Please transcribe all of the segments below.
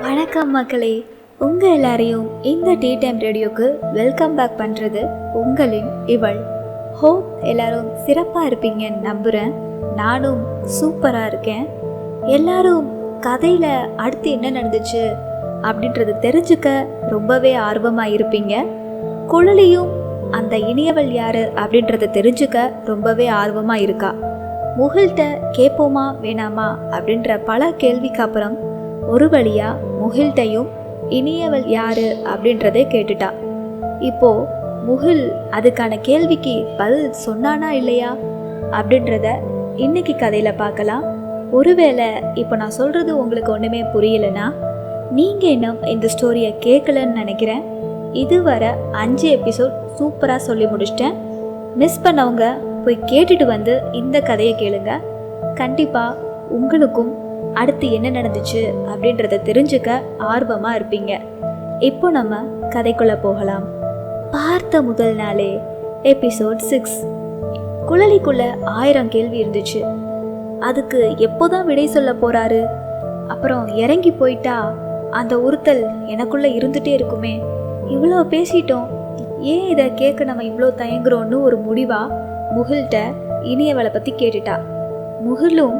வணக்கம் மக்களே, உங்கள் எல்லாரையும் இந்த டீ டைம் ரேடியோக்கு வெல்கம் பேக் பண்ணுறது உங்களின் இவள். ஹோப் எல்லாரும் சிறப்பாக இருப்பீங்கன்னு நம்புகிறேன். நானும் சூப்பராக இருக்கேன். எல்லாரும் கதையில் அடுத்து என்ன நடந்துச்சு அப்படின்றது தெரிஞ்சுக்க ரொம்பவே ஆர்வமாக இருப்பீங்க. குழலியும் அந்த இனியவள் யார் அப்படின்றத தெரிஞ்சுக்க ரொம்பவே ஆர்வமாக இருக்கா. முகில்கிட்ட கேட்போமா வேணாமா அப்படின்ற பல கேள்விக்கு அப்புறம் ஒரு வழியா முகில்கிட்டையும் இனியவள் யாரு அப்படின்றதே கேட்டுட்டா. இப்போ முகில் அதுக்கான கேள்விக்கு பதில் சொன்னானா இல்லையா அப்படின்றத இன்னைக்கு கதையில பார்க்கலாம். ஒருவேளை இப்போ நான் சொல்றது உங்களுக்கு ஒண்ணுமே புரியலனா நீங்க இன்னும் இந்த ஸ்டோரியை கேட்கலன்னு நினைக்கிறேன். இதுவரை 5 எபிசோட் சூப்பராக சொல்லி முடிச்சிட்டேன். மிஸ் பண்ணவங்க போய் கேட்டுட்டு வந்து இந்த கதையை கேளுங்க. கண்டிப்பாக உங்களுக்கும் அடுத்து என்ன நடந்துச்சு அப்படின்றத தெரிஞ்சுக்க ஆர்வமாக இருப்பீங்க. இப்போ நம்ம கதைக்குள்ளே போகலாம். பார்த்த முதல் நாளே எபிசோட் 6. குழலிக்குள்ள 1000 கேள்வி இருந்துச்சு. அதுக்கு எப்போதான் விடை சொல்ல போறாரு? அப்புறம் இறங்கி போயிட்டா அந்த உறுத்தல் எனக்குள்ள இருந்துட்டே இருக்குமே. இவ்வளோ பேசிட்டோம், ஏன் இதை கேட்க நம்ம இவ்வளோ தயங்குறோன்னு ஒரு முடிவா முகில்கிட்ட இனியவளை பற்றி கேட்டுட்டா. முகிலும்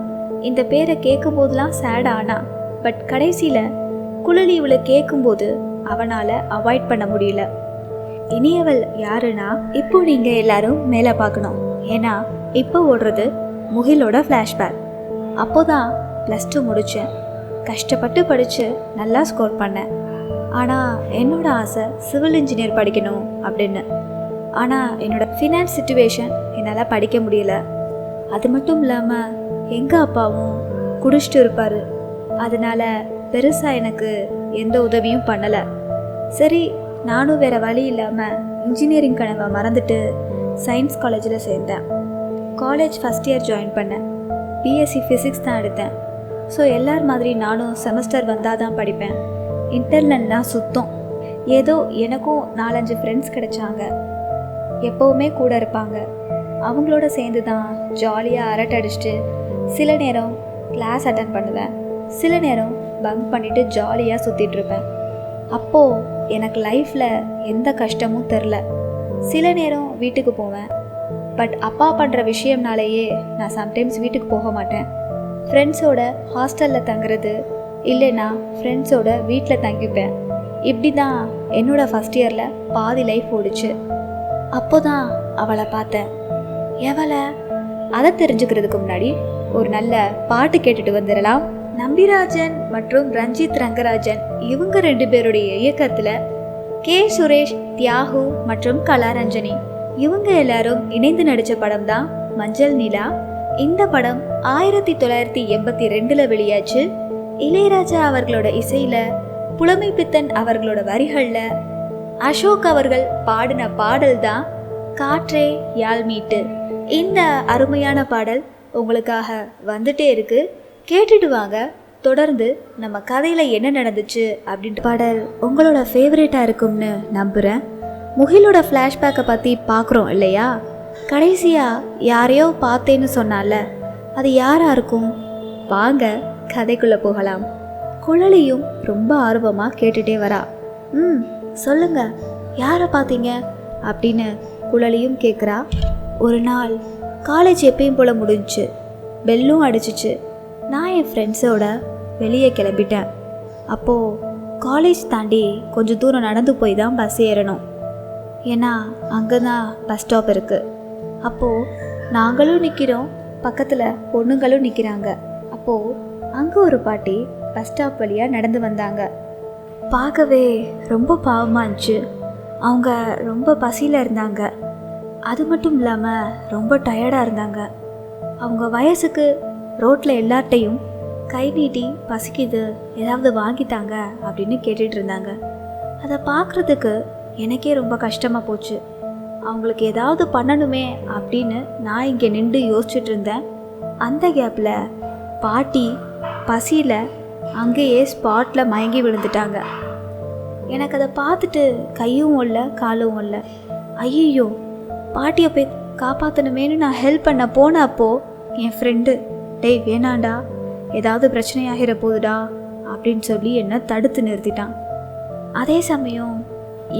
இந்த பேரை கேட்கும் போதெல்லாம் சேட் ஆனா. பட் கடைசியில் குழலி இவளை கேட்கும்போது அவனால் அவாய்ட் பண்ண முடியல. இனியவள் யாருன்னா இப்போ நீங்கள் எல்லாரும் மேலே பார்க்கணும். ஏன்னா இப்போ ஓடுறது முகிலோட ஃப்ளாஷ்பேக். அப்போதான் +2 முடித்தேன். கஷ்டப்பட்டு படித்து நல்லா ஸ்கோர் பண்ணேன். ஆனால் என்னோட ஆசை சிவில் இன்ஜினியர் படிக்கணும் அப்படின்னு. ஆனால் என்னோடய ஃபினான்ஸ் சிச்சுவேஷன் என்னால் படிக்க முடியல. அது மட்டும் இல்லாமல் எங்கள் அப்பாவும் குடிச்சிட்டு இருப்பார். அதனால் பெருசாக எனக்கு எந்த உதவியும் பண்ணலை. சரி, நானும் வேறு வழி இல்லாமல் இன்ஜினியரிங் கனவை மறந்துட்டு சயின்ஸ் காலேஜில் சேர்ந்தேன். காலேஜ் ஃபஸ்ட் இயர் ஜாயின் பண்ணேன். பிஎஸ்சி ஃபிசிக்ஸ் தான் எடுத்தேன். ஸோ எல்லார் மாதிரி நானும் செமஸ்டர் வந்தால் தான் படிப்பேன். இன்டர்னல்லாம் சுத்தம். ஏதோ எனக்கும் 4-5 ஃப்ரெண்ட்ஸ் கிடைச்சாங்க. எப்போவுமே கூட இருப்பாங்க. அவங்களோட சேர்ந்து தான் ஜாலியாக அரட்டை அடிச்சுட்டு சில நேரம் கிளாஸ் அட்டன் பண்ணுவேன். சில நேரம் பங்க் பண்ணிவிட்டு ஜாலியாக சுற்றிட்டுருப்பேன். அப்போது எனக்கு லைஃப்பில் எந்த கஷ்டமும் தெரில. சில நேரம் வீட்டுக்கு போவேன். பட் அப்பா பண்ணுற விஷயம்னாலேயே நான் சம்டைம்ஸ் வீட்டுக்கு போக மாட்டேன். ஃப்ரெண்ட்ஸோட ஹாஸ்டலில் தங்குறது, இல்லைன்னா ஃப்ரெண்ட்ஸோட வீட்டில் தங்கிப்பேன். இப்படி தான் என்னோடய ஃபஸ்ட் இயரில் பாதி லைஃப் ஓடிச்சு. அப்போ தான் அவளை பார்த்தேன். எவளை? அதை தெரிஞ்சுக்கிறதுக்கு முன்னாடி ஒரு நல்ல பாட்டு கேட்டுட்டு வந்துடலாம். நம்பிராஜன் மற்றும் ரஞ்சித் ரங்கராஜன் இவங்க 2 பேருடைய இயக்கத்தில் கே. சுரேஷ், தியாகு மற்றும் கலாரஞ்சனி இவங்க எல்லாரும் இணைந்து நடித்த படம் தான் மஞ்சள் நிலா. இந்த படம் 1982 வெளியாச்சு. இளையராஜா அவர்களோட இசையில், புலமைப்பித்தன் அவர்களோட வரிகளில் அசோக் அவர்கள் பாடின பாடல் தான் காற்றே யாழ் மீட்டு. இந்த அருமையான பாடல் உங்களுக்காக வந்துட்டே இருக்கு. கேட்டுட்டு வாங்க. தொடர்ந்து நம்ம கதையில் என்ன நடந்துச்சு அப்படின்ற பாடல் உங்களோட ஃபேவரேட்டாக இருக்கும்னு நம்புகிறேன். முகிலோட ஃப்ளாஷ்பேக்கை பற்றி பார்க்குறோம் இல்லையா? கடைசியாக யாரையோ பார்த்தேன்னு சொன்னால, அது யாராக இருக்கும்? வாங்க கதைக்குள்ளே போகலாம். குழலியும் ரொம்ப ஆர்வமாக கேட்டுகிட்டே வரா. சொல்லுங்க, யாரை பார்த்தீங்க அப்படின்னு குழலியும் கேட்குறா. ஒரு நாள் காலேஜ் எப்பயும் போல் முடிஞ்சிச்சு. பெல்லும் அடிச்சிச்சு. நான் என் ஃப்ரெண்ட்ஸோட வெளியே கிளம்பிட்டேன். அப்போது காலேஜ் தாண்டி கொஞ்சம் தூரம் நடந்து போய் தான் பஸ் ஏறணும். ஏன்னா அங்கே தான் பஸ் ஸ்டாப் இருக்குது. அப்போது நாங்களும் நிற்கிறோம், பக்கத்தில் பொண்ணுங்களும் நிற்கிறாங்க. அப்போது அங்கே ஒரு பாட்டி பஸ் ஸ்டாப் வழியாக நடந்து வந்தாங்க. பார்க்கவே ரொம்ப பாவமாக இருந்துச்சு. அவங்க ரொம்ப பசியில் இருந்தாங்க. அது மட்டும் இல்லாமல் ரொம்ப டயர்டாக இருந்தாங்க. அவங்க வயசுக்கு ரோட்டில் எல்லார்ட்டையும் கை நீட்டி பசிக்குது, ஏதாவது வாங்கித்தாங்க அப்படின்னு கேட்டுட்டு இருந்தாங்க. அதை பார்க்குறதுக்கு எனக்கே ரொம்ப கஷ்டமாக போச்சு. அவங்களுக்கு ஏதாவது பண்ணணுமே அப்படின்னு நான் இங்கே நின்று யோசிச்சுட்டு இருந்தேன். அந்த கேப்பில் பாட்டி பசியில் அங்கேயே ஸ்பாட்டில் மயங்கி விழுந்துட்டாங்க. எனக்கு அதை பார்த்துட்டு கையும் இல்லை காலும் இல்லை. ஐயோ, பாட்டியை போய் காப்பாற்றணுமேனு நான் ஹெல்ப் பண்ண போனப்போ என் ஃப்ரெண்டு, டேய் வேணாண்டா, ஏதாவது பிரச்சனையாகிற போகுதுடா அப்படின்னு சொல்லி என்னை தடுத்து நிறுத்திட்டான். அதே சமயம்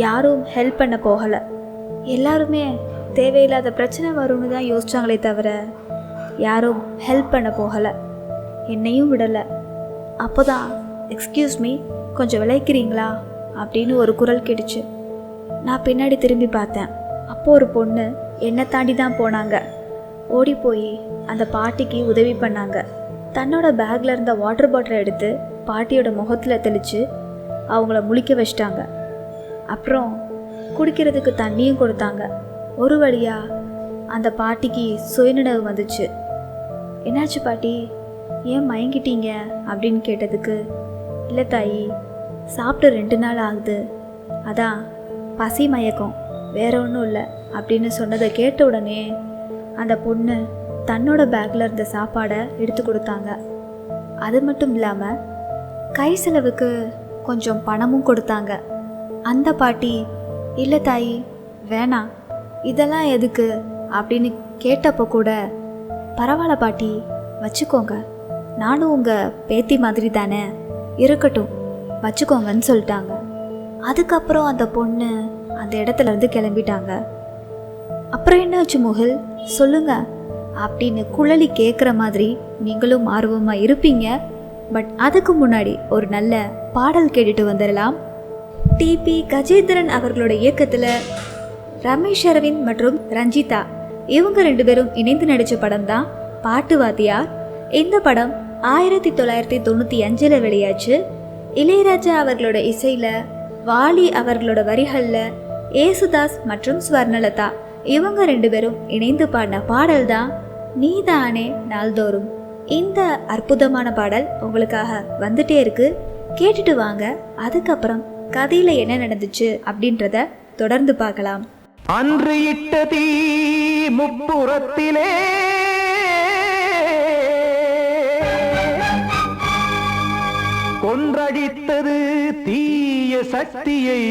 யாரும் ஹெல்ப் பண்ண போகலை. எல்லாருமே தேவையில்லாத பிரச்சனை வரும்னு தான் யோசிச்சாங்களே தவிர யாரும் ஹெல்ப் பண்ண போகலை, என்னையும் விடலை. அப்போ தான் எக்ஸ்கியூஸ் மீ, கொஞ்சம் விளைக்கிறீங்களா அப்படின்னு ஒரு குரல் கேட்டுச்சு. நான் பின்னாடி திரும்பி பார்த்தேன். அப்போ ஒரு பொண்ணு என்னை தாண்டி தான் போனாங்க. ஓடி போய் அந்த பாட்டிக்கு உதவி பண்ணாங்க. தன்னோட பேக்கில் இருந்த வாட்டர் பாட்டிலை எடுத்து பாட்டியோட முகத்தில் தெளித்து அவங்கள முழிக்க வச்சிட்டாங்க. அப்புறம் குடிக்கிறதுக்கு தண்ணியும் கொடுத்தாங்க. ஒரு வழியாக அந்த பாட்டிக்கு சுயநினைவு வந்துச்சு. என்னாச்சு பாட்டி, ஏன் மயங்கிட்டீங்க அப்படின்னு கேட்டதுக்கு, இல்லை தாயி, சாப்பிட்டு 2 நாள் ஆகுது, அதான் பசி மயக்கம், வேற ஒன்றும் இல்லை அப்படின்னு சொன்னதை கேட்ட உடனே அந்த பொண்ணு தன்னோட பேக்கில் இருந்த சாப்பாடை எடுத்து கொடுத்தாங்க. அது மட்டும் இல்லாமல் கை செலவுக்கு கொஞ்சம் பணமும் கொடுத்தாங்க. அந்த பாட்டி, இல்லை தாயி வேணாம், இதெல்லாம் எதுக்கு அப்படின்னு கேட்டப்போ கூட, பரவாயில்ல பாட்டி வச்சுக்கோங்க, நானும் உங்கள் பேத்தி மாதிரி தானே, இருக்கட்டும் வச்சுக்கோங்கன்னு சொல்லிட்டாங்க. அதுக்கப்புறம் அந்த பொண்ணு அந்த இடத்துல இருந்து கிளம்பிட்டாங்க. அப்புறம் என்னாச்சு முகில், சொல்லுங்க அப்படின்னு குழலி கேட்குற மாதிரி நீங்களும் ஆர்வமாக இருப்பீங்க. பட் அதுக்கு முன்னாடி ஒரு நல்ல பாடல் கேட்டுட்டு வந்துடலாம். டிபி கஜேந்திரன் அவர்களோட இயக்கத்தில் ரமேஷ் அரவிந்த் மற்றும் ரஞ்சிதா இவங்க 2 பேரும் இணைந்து நடித்த படம் தான் பாட்டு வாத்தியார். இந்த படம் 1995 வெளியாச்சு. இளையராஜா அவர்களோட இசையில், வாலி அவர்களோட வரிகளில் ஏசுதாஸ் மற்றும் ஸ்வர்ணலதா இவங்க 2 பேரும் இணைந்து பாடின பாடல் தான் நீதானே நாள்தோறும். இந்த அற்புதமான பாடல் உங்களுக்காக வந்துட்டே இருக்கு, கேட்டுட்டு வாங்க. அதுக்கப்புறம் கதையில என்ன நடந்துச்சு அப்படின்றத தொடர்ந்து பார்க்கலாம். அன்று இட்ட தீ முப்புறத்திலே கொன்றடித்தது தீய சக்தியை.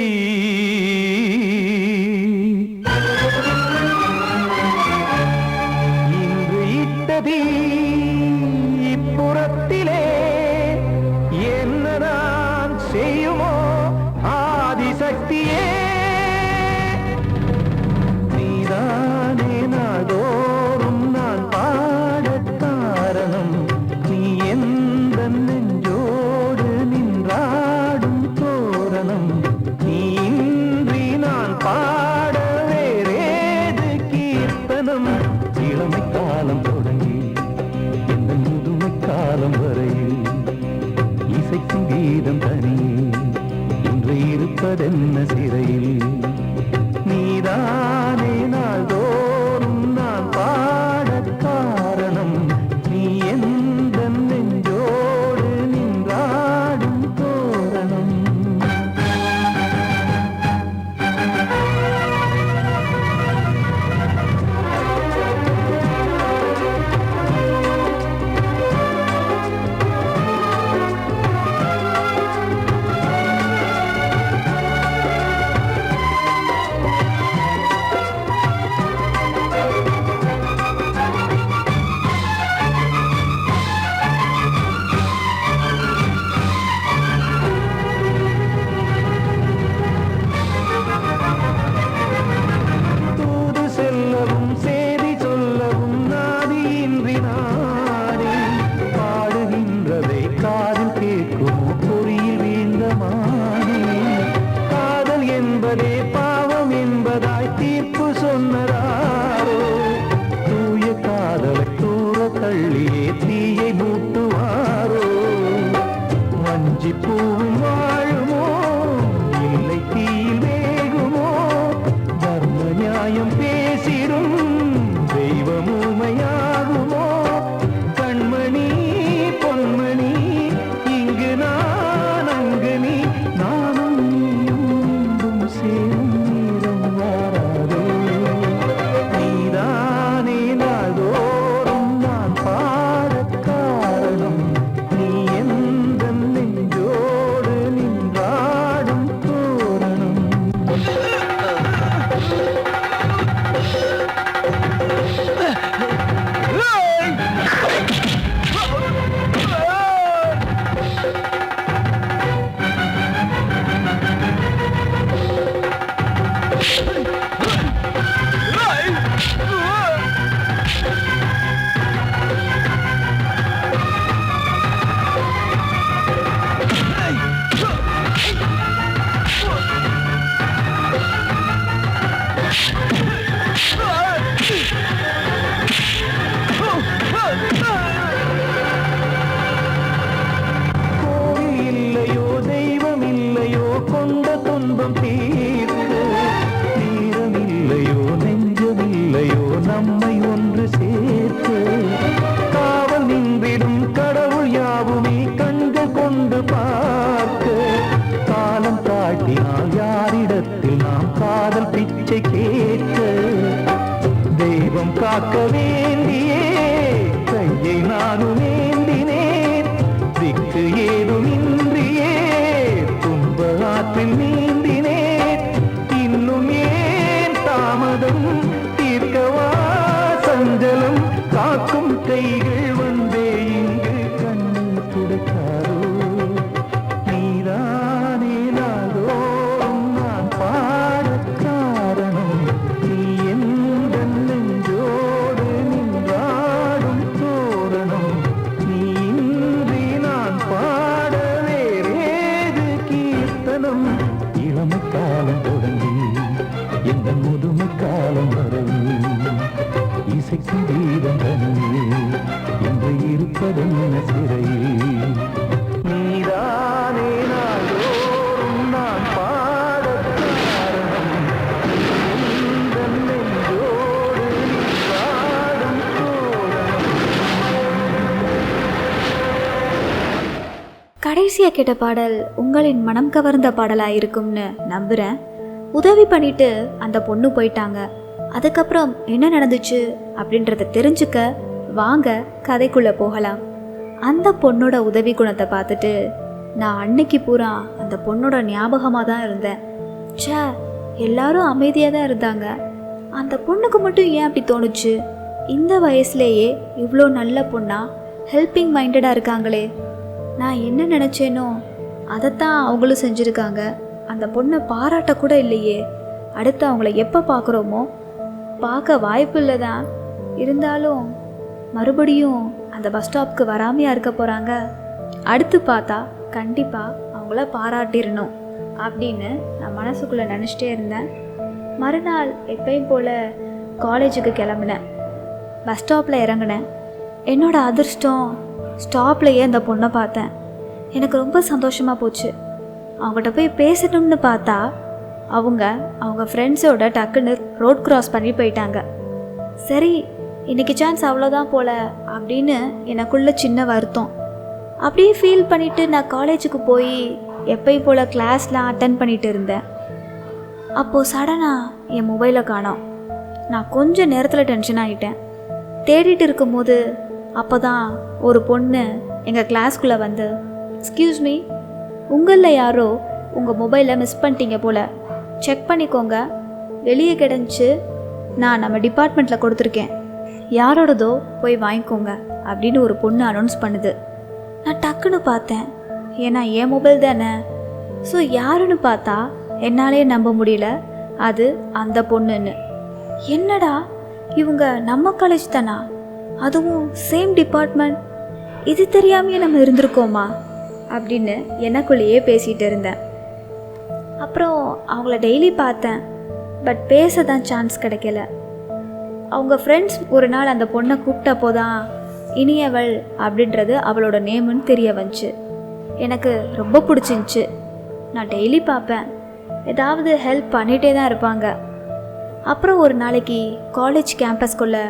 இன்று இட்ட தீ இப்புறத்திலே என்னதான் செய்யுமோ ஆதிசக்தியே. நீதானே நாள்தோறும் நான் பாடக் காரணம், நீ எந்த நெஞ்சோடு நின்றாடும் தோரணம். நீ இன்றி நான் பாட வேறேது கீர்த்தனம். இளமை காலம் தொடங்கி இந்த முதுமை காலம் வரையில் இசைக்கும் கீதம் தனியே இன்று இருப்பதென்ன சிறையில். நீதானே நாள்தோறும் நான் பாடக் காரணம், நீ எந்த நெஞ்சோடு நின்றாடும் தோரணம். காக்க வேண்டியே கையை நானும் ஏந்தினேன். திக்கு ஏதுமின்றியே துன்ப ஆற்றில் நீந்தினேன். இன்னும் ஏன் தாமதம் தீர்க்கவா சஞ்சலம் காக்கும் கைகள் வந்தே இங்கு கண்ணை துடைக்காதோ. நீதானே நாள்தோறும் நான் பாடக் காரணம். நீ எந்த நெஞ்சோடு நின்றாடும் தோரணம். நீ இன்றி நான் பாட வேறேது கீர்த்தனம். இளமை காலம் தொடங்கி எந்த முதுமை காலம் வரையில் இசைக்கும் வீதம் தனியே என்று இருப்பதென்ன சிறையில். நீதானே நாள்தோறும் நான் பாடக் காரணம். எந்த நெஞ்சோடு நின்றாடும் தோரணம். கடைசியாக கேட்ட பாடல் உங்களின் மனம் கவர்ந்த பாடலாக இருக்கும்னு நம்புகிறேன். உதவி பண்ணிட்டு அந்த பொண்ணு போயிட்டாங்க. அதுக்கப்புறம் என்ன நடந்துச்சு அப்படின்றத தெரிஞ்சுக்க வாங்க கதைக்குள்ளே போகலாம். அந்த பொண்ணோட உதவி குணத்தை பார்த்துட்டு நான் அன்னைக்கு பூரா அந்த பொண்ணோட ஞாபகமாக தான் இருந்தேன். ச்சே, எல்லாரும் அமைதியாக தான் இருந்தாங்க. அந்த பொண்ணுக்கு மட்டும் ஏன் அப்படி தோணுச்சு? இந்த வயசுலேயே இவ்வளோ நல்ல பொண்ணா ஹெல்பிங் மைண்டடாக இருக்காங்களே. நான் என்ன நினச்சேனோ அதைத்தான் அவங்களும் செஞ்சுருக்காங்க. அந்த பொண்ணை பாராட்ட கூட இல்லையே. அடுத்து அவங்கள எப்போ பார்க்குறோமோ பார்க்க வாய்ப்பு இல்லை தான். இருந்தாலும் மறுபடியும் அந்த பஸ் ஸ்டாப்புக்கு வராமையாக இருக்க போகிறாங்க. அடுத்து பார்த்தா கண்டிப்பாக அவங்கள பாராட்டிடணும் அப்படின்னு நான் மனசுக்குள்ளே நினச்சிட்டே இருந்தேன். மறுநாள் எப்பயும் போல் காலேஜுக்கு கிளம்புனேன். பஸ் ஸ்டாப்பில் இறங்கினேன். என்னோடய அதிர்ஷ்டம் ஸ்டாப்லேயே அந்த பொண்ணை பார்த்தேன். எனக்கு ரொம்ப சந்தோஷமாக போச்சு. அவங்ககிட்ட போய் பேசணும்னு பார்த்தா அவங்க ஃப்ரெண்ட்ஸோட டக்குன்னு ரோட் கிராஸ் பண்ணி போயிட்டாங்க. சரி, இன்றைக்கி சான்ஸ் அவ்வளோதான் போல் அப்படின்னு எனக்குள்ள சின்ன வருத்தம். அப்படியே ஃபீல் பண்ணிவிட்டு நான் காலேஜுக்கு போய் எப்பயும் போல் கிளாஸ்லாம் அட்டன் பண்ணிகிட்டு இருந்தேன். அப்போது சடனாக என் மொபைலை காணோம். நான் கொஞ்சம் நேரத்தில் டென்ஷன் ஆகிட்டேன். தேடிட்டு இருக்கும்போது அப்போ தான் ஒரு பொண்ணு எங்கள் கிளாஸ்குள்ளே வந்து, எக்ஸ்கியூஸ் மீ, உங்களில் யாரோ உங்கள் மொபைலை மிஸ் பண்ணிட்டீங்க போல், செக் பண்ணிக்கோங்க, வெளியே கிடந்துச்சு, நான் நம்ம டிபார்ட்மெண்ட்டில் கொடுத்துருக்கேன், யாரோடதோ போய் வாங்கிக்கோங்க அப்படின்னு ஒரு பொண்ணு அனௌன்ஸ் பண்ணுது. நான் டக்குன்னு பார்த்தேன், ஏன்னா என் மொபைல் தானே. ஸோ யாருன்னு பார்த்தா என்னாலே நம்ப முடியல, அது அந்த பொண்ணுன்னு. என்னடா இவங்க நம்ம காலேஜ் தானா, அதுவும் சேம் டிபார்ட்மெண்ட், இது தெரியாமையே நம்ம இருந்திருக்கோமா அப்படின்னு எனக்குள்ளேயே பேசிகிட்டு இருந்தேன். அப்புறம் அவங்கள டெய்லி பார்த்தேன், பட் பேச தான் சான்ஸ் கிடைக்கல. அவங்க ஃப்ரெண்ட்ஸ் ஒரு நாள் அந்த பொண்ணை கூப்பிட்டப்போ தான் இனியவள் அப்படின்றது அவளோட நேமுன்னு தெரிய வந்துச்சு. எனக்கு ரொம்ப பிடிச்சிருந்துச்சு. நான் டெய்லி பார்ப்பேன், ஏதாவது ஹெல்ப் பண்ணிகிட்டே தான் இருப்பாங்க. அப்புறம் ஒரு நாளைக்கு காலேஜ் கேம்பஸ்குள்ளே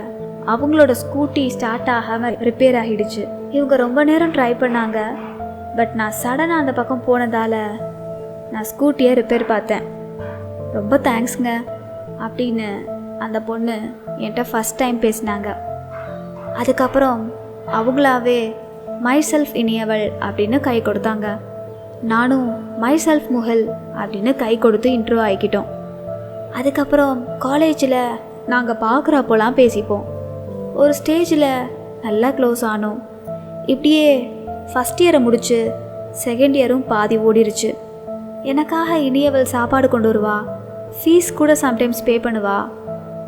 அவங்களோட ஸ்கூட்டி ஸ்டார்ட் ஆகாமல் ரிப்பேர் ஆகிடுச்சு. இவங்க ரொம்ப நேரம் ட்ரை பண்ணாங்க, பட் நான் சடனாக அந்த பக்கம் போனதால் நான் ஸ்கூட்டியை ரிப்பேர் பார்த்தேன். ரொம்ப தேங்க்ஸுங்க அப்படின்னு அந்த பொண்ணு என்கிட்ட ஃபஸ்ட் டைம் பேசினாங்க. அதுக்கப்புறம் அவங்களாவே மை செல்ஃப் இனியவள் அப்படின்னு கை கொடுத்தாங்க. நானும் மை செல்ஃப் முகல் அப்படின்னு கை கொடுத்து இன்ட்ரோ ஆகிக்கிட்டோம். அதுக்கப்புறம் காலேஜில் நாங்கள் பார்க்குறப்போலாம் பேசிப்போம். ஒரு ஸ்டேஜில் நல்லா க்ளோஸ் ஆனோம். இப்படியே ஃபஸ்ட் இயரை முடிச்சு செகண்ட் இயரும் பாதி ஓடிருச்சு. எனக்காக இனியவள் சாப்பாடு கொண்டு வருவா, ஃபீஸ் கூட சம்டைம்ஸ் பே பண்ணுவா,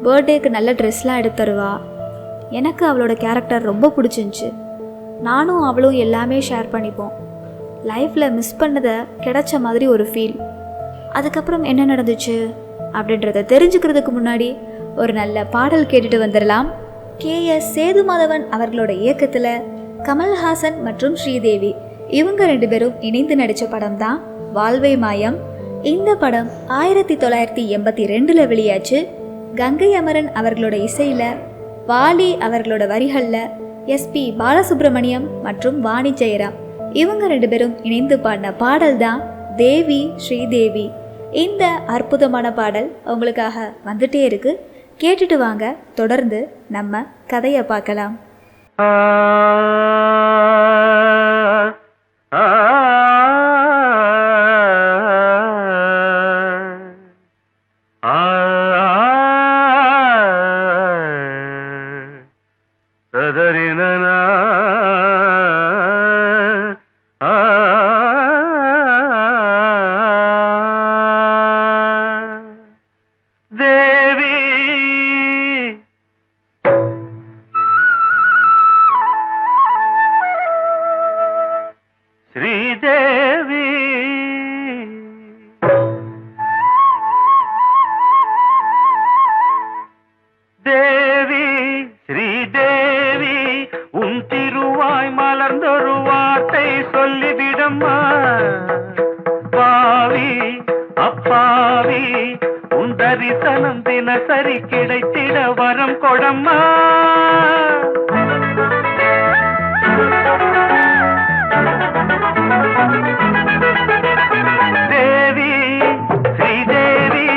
பர்த்டேக்கு நல்ல ட்ரெஸ்லாம் எடுத்து தருவா. எனக்கு அவளோட கேரக்டர் ரொம்ப பிடிச்சிருந்துச்சு. நானும் அவளும் எல்லாமே ஷேர் பண்ணிப்போம். லைஃப்பில் மிஸ் பண்ணதை கிடைச்ச மாதிரி ஒரு ஃபீல். அதுக்கப்புறம் என்ன நடந்துச்சு அப்படின்றத தெரிஞ்சுக்கிறதுக்கு முன்னாடி ஒரு நல்ல பாடல் கேட்டுட்டு வந்துடலாம். KS சேதுமாதவன் அவர்களோட இயக்கத்தில் கமல்ஹாசன் மற்றும் ஸ்ரீதேவி இவங்க 2 பேரும் இணைந்து நடித்த படம் தான் வாழ்வை மாயம். இந்த படம் 1982 வெளியாச்சு. கங்கை அமரன் அவர்களோட இசையில், வாலி அவர்களோட வரிகளில் SP பாலசுப்ரமணியம் மற்றும் வாணி ஜெயராம் இவங்க 2 பேரும் இணைந்து பாடின பாடல் தான் தேவி ஸ்ரீதேவி. இந்த அற்புதமான பாடல் உங்களுக்காக வந்துட்டே இருக்கு, கேட்டுட்டு வாங்க, தொடர்ந்து நம்ம கதையை பார்க்கலாம். ஸ்ரீதேவி தேவி ஸ்ரீதேவி உன் திருவாய் மலர்ந்தொரு வார்த்தை சொல்லிவிடம்மா. பாவி அப்பாவி உன் தரிசனம் தினசரி கிடைத்திட வரம் கொடம்மா. தேவி ஸ்ரீதேவி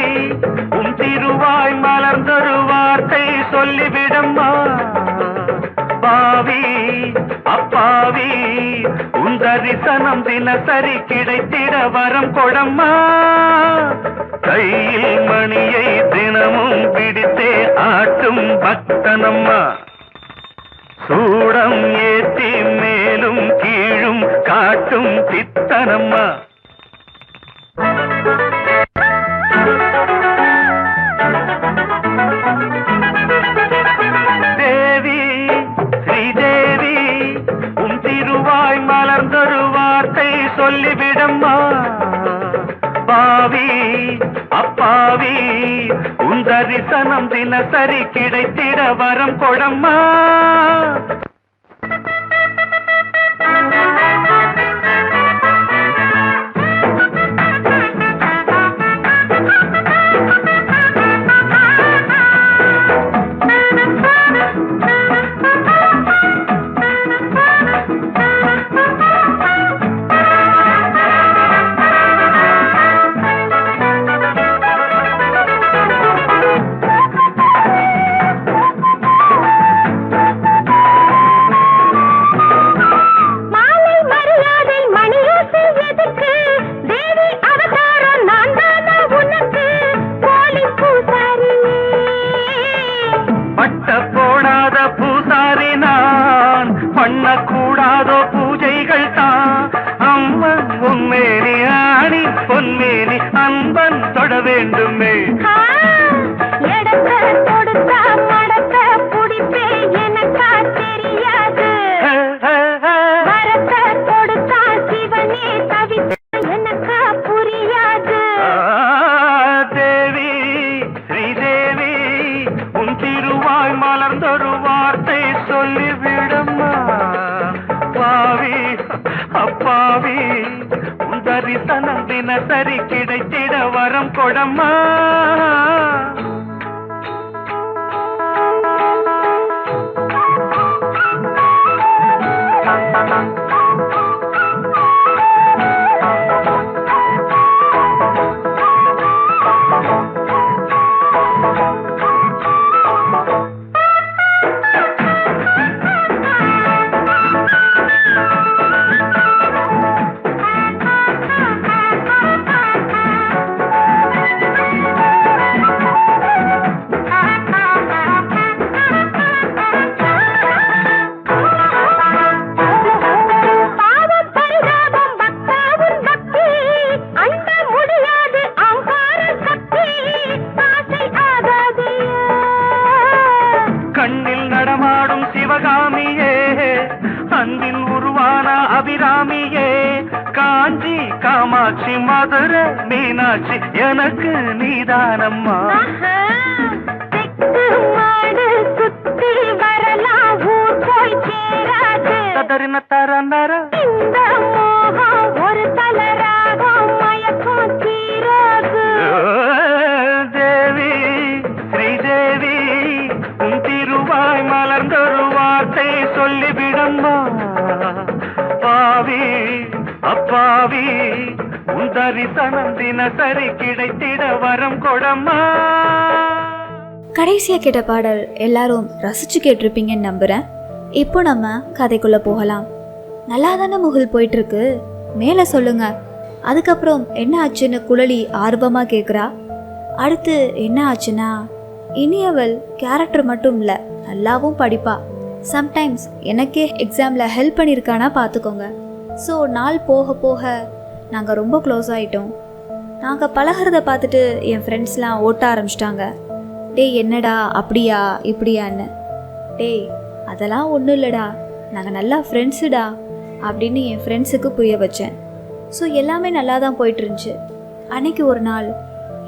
உன் திருவாய் மலர்ந்தொரு வார்த்தை சொல்லிவிடம்மா. பாவி அப்பாவி உன் தரிசனம் தினசரி கிடைத்திட வரம் கொடம்மா. கையில் மணியை தினமும் பிடித்தே ஆட்டும் பக்தனம்மா. சூடம் ஏற்றி மேலும் கீழும் காட்டும் சித்தனம்மா. தேவி ஸ்ரீதேவி உன் திருவாய் மலர்ந்தொரு வார்த்தை சொல்லிவிடம்மா. பாவி அப்பாவி உன் தரிசனம் தினசரி கிடைத்திட வரம் கொடம்மா. பண்ணக்கூடாதோ பூஜைகள் தான். அம்மன் உன்மேனி ஆணி பொன்மேனி அன்பன் தொட வேண்டுமே. தேவி ஸ்ரீதேவி உன் திருவாய் மலர்ந்தொரு வார்த்தை சொல்லிவிடம்மா. பாவி அப்பாவி உன் தரிசனம் தினசரி கிடைத்திட வரம் கொடம்மா. கண்ணில் நடமாடும் சிவகாமியே, அன்பின் உருவான அபிராமியே, காஞ்சி காமாட்சி மதுரை மீனாட்சி எனக்கு நீதானம்மா. தரின தரந்தர ஒரு தலராகம் மயக்கம் தீராது. தேவி ஸ்ரீதேவி உன் திருவாய் மலர்ந்தொரு வார்த்தை சொல்லிவிடம்மா. பாவி அப்பாவி உன் தரிசனம் தினசரி கிடைத்திட வரம் கொடம்மா. கடைசியாக கேட்ட பாடல் எல்லாரும் ரசித்து கேட்டிருப்பீங்கன்னு நம்புகிறேன். இப்போ நம்ம கதைக்குள்ளே போகலாம். நல்லா தானே முகில் போயிட்டுருக்கு, மேலே சொல்லுங்க. அதுக்கப்புறம் என்ன ஆச்சுன்னு குழலி ஆர்வமாக கேட்குறா. அடுத்து என்ன ஆச்சுன்னா, இனியவள் கேரக்டர் மட்டும் இல்லை, நல்லாவும் படிப்பா. சம்டைம்ஸ் எனக்கே எக்ஸாமில் ஹெல்ப் பண்ணியிருக்கானா பார்த்துக்கோங்க. ஸோ நாள் போக போக நாங்கள் ரொம்ப க்ளோஸ் ஆகிட்டோம். நாங்கள் பழகிறத பார்த்துட்டு என் ஃப்ரெண்ட்ஸ்லாம் ஓட்ட ஆரம்பிச்சிட்டாங்க. டேய் என்னடா அப்படியா இப்படியான்னு. டேய் அதெல்லாம் ஒன்றும் இல்லைடா, நாங்கள் நல்லா ஃப்ரெண்ட்ஸுடா அப்படின்னு என் ஃப்ரெண்ட்ஸுக்கு புரிய வச்சேன். ஸோ எல்லாமே நல்லா தான் போயிட்டு இருந்துச்சு. அன்னைக்கு ஒரு நாள்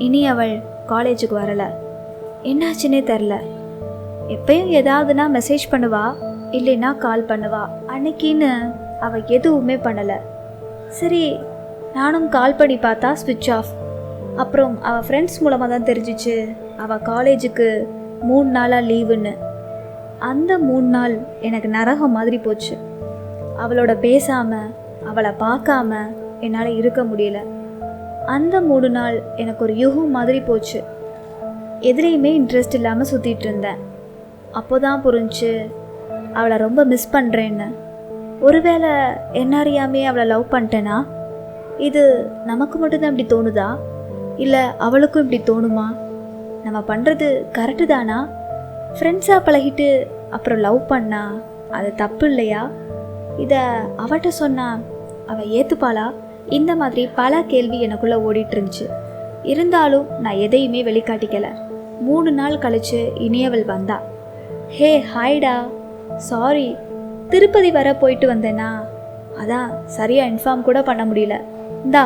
இனியவள் காலேஜுக்கு வரலை. என்னாச்சுன்னே தெரில. எப்பயும் ஏதாவதுனா மெசேஜ் பண்ணுவா, இல்லைன்னா கால் பண்ணுவா. அன்னைக்கின்னு அவள் எதுவுமே பண்ணலை. சரி நானும் கால் பண்ணி பார்த்தா ஸ்விட்ச் ஆஃப். அப்புறம் அவள் ஃப்ரெண்ட்ஸ் மூலமாக தான் தெரிஞ்சிச்சு அவள் காலேஜுக்கு 3 நாளாக லீவுன்னு. அந்த 3 நாள் எனக்கு நரகம் மாதிரி போச்சு. அவளோட பேசாமல் அவளை பார்க்காம என்னால் இருக்க முடியல. அந்த 3 நாள் எனக்கு ஒரு யுகம் மாதிரி போச்சு. எதுலேயுமே இன்ட்ரெஸ்ட் இல்லாமல் சுற்றிட்டு இருந்தேன். அப்போ தான் புரிஞ்சு அவளை ரொம்ப மிஸ் பண்ணுறேன்னு. ஒருவேளை என்ன அறியாமே அவளை லவ் பண்ணிட்டேனா? இது நமக்கு மட்டும்தான் இப்படி தோணுதா, இல்லை அவளுக்கும் இப்படி தோணுமா? நம்ம பண்ணுறது கரெக்டு தானா? ஃப்ரெண்ட்ஸாக பழகிட்டு அப்புறம் லவ் பண்ணா அது தப்பு இல்லையா? இதை அவட்ட சொன்னால் அவள் ஏற்றுப்பாளா? இந்த மாதிரி பல கேள்வி எனக்குள்ளே ஓடிட்டு இருந்துச்சு. இருந்தாலும் நான் எதையுமே வெளிக்காட்டிக்கலை. 3 நாள் கழித்து இனியவள் வந்தா. ஹே ஹாய்டா, சாரி திருப்பதி வர போயிட்டு வந்தேனா, அதான் சரியாக இன்ஃபார்ம் கூட பண்ண முடியல. இந்தா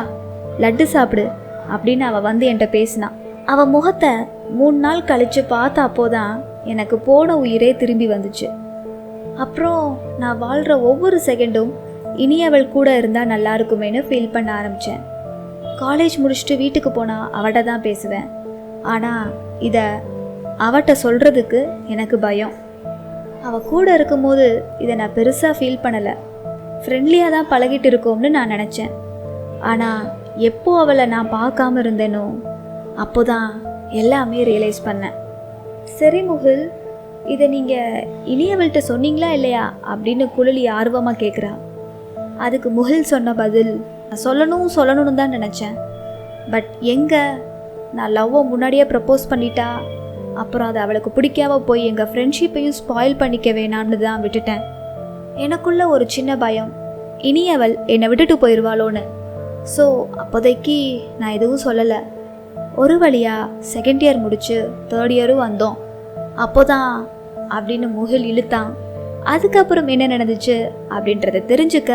லட்டு சாப்பிடு அப்படின்னு அவள் வந்து என்கிட்ட பேசினான். அவள் முகத்தை 3 நாள் கழித்து பார்த்தா அப்போதான் எனக்கு போன உயிரே திரும்பி வந்துச்சு. அப்புறம் நான் வாழ்கிற ஒவ்வொரு செகண்டும் இனியவள் கூட இருந்தால் நல்லா இருக்குமேனு ஃபீல் பண்ண ஆரம்பித்தேன். காலேஜ் முடிச்சுட்டு வீட்டுக்கு போனால் அவட்ட தான் பேசுவேன். ஆனால் இதை அவட்ட சொல்கிறதுக்கு எனக்கு பயம். அவள் கூட இருக்கும்போது இதை நான் பெருசாக ஃபீல் பண்ணலை. ஃப்ரெண்ட்லியாக தான் பழகிட்டு இருக்கோம்னு நான் நினச்சேன். ஆனால் எப்போ அவளை நான் பார்க்காம இருந்தேனோ அப்போ தான் எல்லாமே ரியலைஸ் பண்ணேன். சரி முகில், இதை நீங்கள் இனியவள்கிட்ட சொன்னீங்களா இல்லையா அப்படின்னு குழலி ஆர்வமாக கேட்குறா. அதுக்கு முகில் சொன்ன பதில், நான் சொல்லணும்னு தான் நினச்சேன். பட் எங்கே, நான் லவ்வை முன்னாடியே ப்ரப்போஸ் பண்ணிட்டா அப்புறம் அது அவளுக்கு பிடிக்காம போய் எங்கள் ஃப்ரெண்ட்ஷிப்பையும் ஸ்பாயில் பண்ணிக்க வேணாம்னு தான் விட்டுட்டேன். எனக்குள்ள ஒரு சின்ன பயம், இனியவள் என்னை விட்டுட்டு போயிடுவாளோன்னு. ஸோ அப்போதைக்கு நான் எதுவும் சொல்லலை. ஒரு வழியாக 2nd இயர் முடித்து 3rd இயரும் வந்தோம். அப்போதான் அப்படின்னு முகில் இழுத்தான். அதுக்கப்புறம் என்ன நடந்துச்சு அப்படின்றத தெரிஞ்சுக்க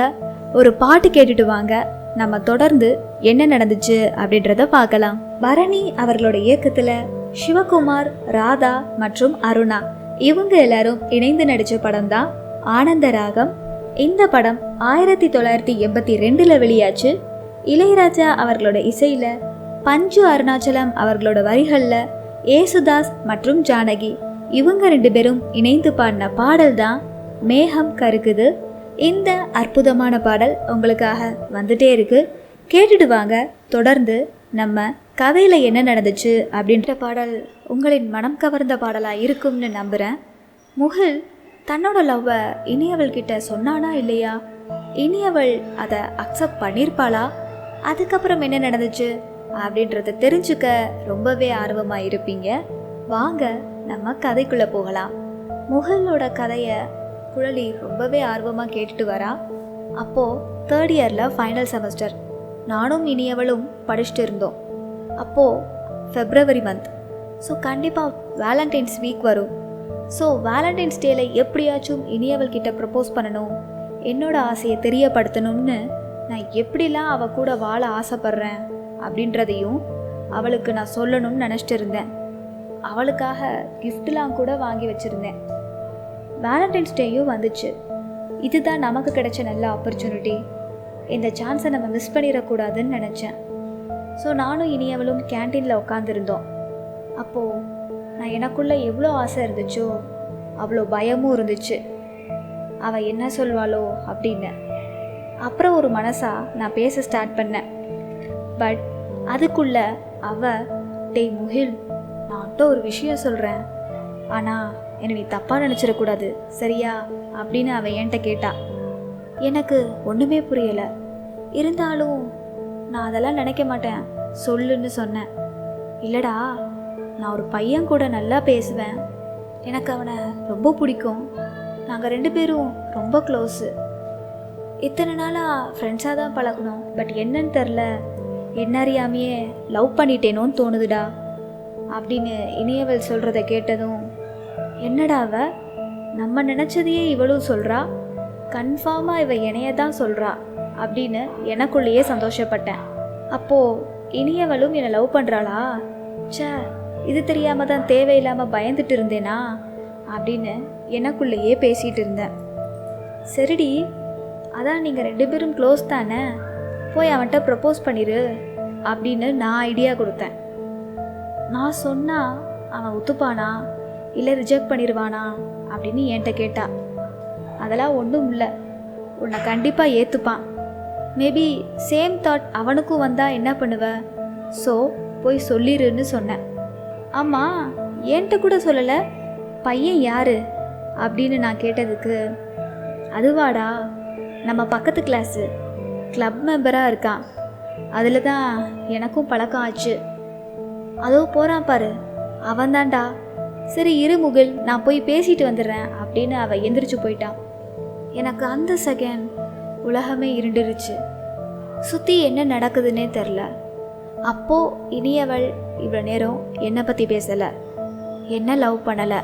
ஒரு பாட்டு கேட்டுட்டு வாங்க. நம்ம தொடர்ந்து என்ன நடந்துச்சு அப்படின்றத பார்க்கலாம். பரணி அவர்களோட இயக்கத்தில் சிவகுமார், ராதா மற்றும் அருணா இவங்க எல்லாரும் இணைந்து நடித்த படம் தான் ஆனந்த ராகம். இந்த படம் 1982 வெளியாச்சு. இளையராஜா அவர்களோட இசையில், பஞ்சு அருணாச்சலம் அவர்களோட வரிகளில் ஏசுதாஸ் மற்றும் ஜானகி இவங்க 2 பேரும் இணைந்து பாடின பாடல் தான் மேகம் கருக்குது. இந்த அற்புதமான பாடல் உங்களுக்காக வந்துட்டே இருக்கு, கேட்டுட்டு வாங்க. தொடர்ந்து நம்ம கதையில் என்ன நடந்துச்சு அப்படின்ற பாடல் உங்களின் மனம் கவர்ந்த பாடலாக இருக்கும்னு நம்புகிறேன். முகில் தன்னோட லவ்வை இனியவள்கிட்ட சொன்னானா இல்லையா? இனியவள் அதை அக்செப்ட் பண்ணியிருப்பாளா? அதுக்கப்புறம் என்ன நடந்துச்சு அப்படின்றத தெரிஞ்சுக்க ரொம்பவே ஆர்வமாக இருப்பீங்க. வாங்க நம்ம கதைக்குள்ளே போகலாம். முகிலோட கதையை குழலி ரொம்பவே ஆர்வமாக கேட்டுட்டு வரா. அப்போது 3rd இயரில் ஃபைனல் செமஸ்டர் நானும் இனியவளும் படிச்சுட்டு இருந்தோம். அப்போது February மந்த். ஸோ கண்டிப்பாக வேலண்டைன்ஸ் வீக் வரும். ஸோ வேலண்டைன்ஸ் டேல எப்படியாச்சும் இனியவள்கிட்ட ப்ரப்போஸ் பண்ணணும், என்னோட ஆசையை தெரியப்படுத்தணும்னு நான் எப்படிலாம் அவள் கூட வாழ ஆசைப்பட்றேன் அப்படின்றதையும் அவளுக்கு நான் சொல்லணும்னு நினச்சிட்டு இருந்தேன். அவளுக்காக கிஃப்ட்லாம் கூட வாங்கி வச்சுருந்தேன். வேலண்டைன்ஸ் டேயும் வந்துச்சு. இதுதான் நமக்கு கிடைச்ச நல்ல ஆப்பர்ச்சுனிட்டி. இந்த சான்ஸை நம்ம மிஸ் பண்ணிடக்கூடாதுன்னு நினச்சேன். ஸோ நானும் இனியவளும் கேன்டீனில் உட்காந்துருந்தோம். அப்போது நான் எனக்குள்ளே எவ்வளோ ஆசை இருந்துச்சோ அவ்வளோ பயமும் இருந்துச்சு, அவள் என்ன சொல்வாளோ அப்படின்னு. அப்புறம் ஒரு மனசாக நான் பேச ஸ்டார்ட் பண்ணேன். பட் அதுக்குள்ளே அவள், டேய் முகில், நான் ஒரு விஷயம் சொல்கிறேன், ஆனால் என்னை நீ தப்பாக நினச்சிடக்கூடாது சரியா அப்படின்னு அவள் என்கிட்ட கேட்டா. எனக்கு ஒன்றுமே புரியலை. இருந்தாலும் நான் அதெல்லாம் நினைக்க மாட்டேன் சொல்லுன்னு சொன்னேன். இல்லைடா, நான் ஒரு பையன் கூட நல்லா பேசுவேன், எனக்கு அவனை ரொம்ப பிடிக்கும், நாங்கள் 2 பேரும் ரொம்ப க்ளோஸு, இத்தனை நாளாக ஃப்ரெண்ட்ஸாக தான் பழகணும், பட் என்னன்னு தெரில, என்ன அறியாமையே லவ் பண்ணிட்டேனோன்னு தோணுதுடா அப்படின்னு இனியவள் சொல்கிறத கேட்டதும், என்னடா அவ நம்ம நினச்சதையே இவளும் சொல்கிறா, கன்ஃபார்மாக இவ என்னைய தான் சொல்கிறா அப்படின்னு எனக்குள்ளேயே சந்தோஷப்பட்டேன். அப்போது இனியவளும் என்னை லவ் பண்ணுறாளா? சே, இது தெரியாமல் தான் தேவையில்லாமல் பயந்துட்டு இருந்தேனா அப்படின்னு எனக்குள்ளேயே பேசிகிட்டு இருந்தேன். சரிடி, அதான் நீங்கள் 2 பேரும் க்ளோஸ் தானே, போய் அவன்கிட்ட ப்ரப்போஸ் பண்ணிடு அப்படின்னு நான் ஐடியா கொடுத்தேன். நான் சொன்னால் அவன் ஒத்துப்பானா இல்லை ரிஜெக்ட் பண்ணிடுவானா அப்படின்னு என்கிட்ட கேட்டா. அதெல்லாம் ஒன்றும் இல்லை, உன்னை கண்டிப்பாக ஏற்றுப்பான், மேபி சேம் தாட் அவனுக்கும் வந்தால் என்ன பண்ணுவ, ஸோ போய் சொல்லிடுன்னு சொன்னேன். ஆமாம், என்கிட்ட கூட சொல்லலை, பையன் யாரு அப்படின்னு நான் கேட்டதுக்கு, அதுவாடா நம்ம பக்கத்து கிளாஸு கிளப் மெம்பராக இருக்கான், அதில் தான் எனக்கும் பழக்கம் ஆச்சு, அதோ போகிறான் பாரு அவன்தான்டா, சரி இரு முகில் நான் போய் பேசிட்டு வந்துடுறேன் அப்படின்னு அவள் எந்திரிச்சு போயிட்டான். எனக்கு அந்த செகண்ட் உலகமே இருண்டுருச்சு, சுற்றி என்ன நடக்குதுன்னே தெரில. அப்போது இனியவள் இவ்வளோ நேரம் என்னை பற்றி பேசலை, என்ன லவ் பண்ணலை,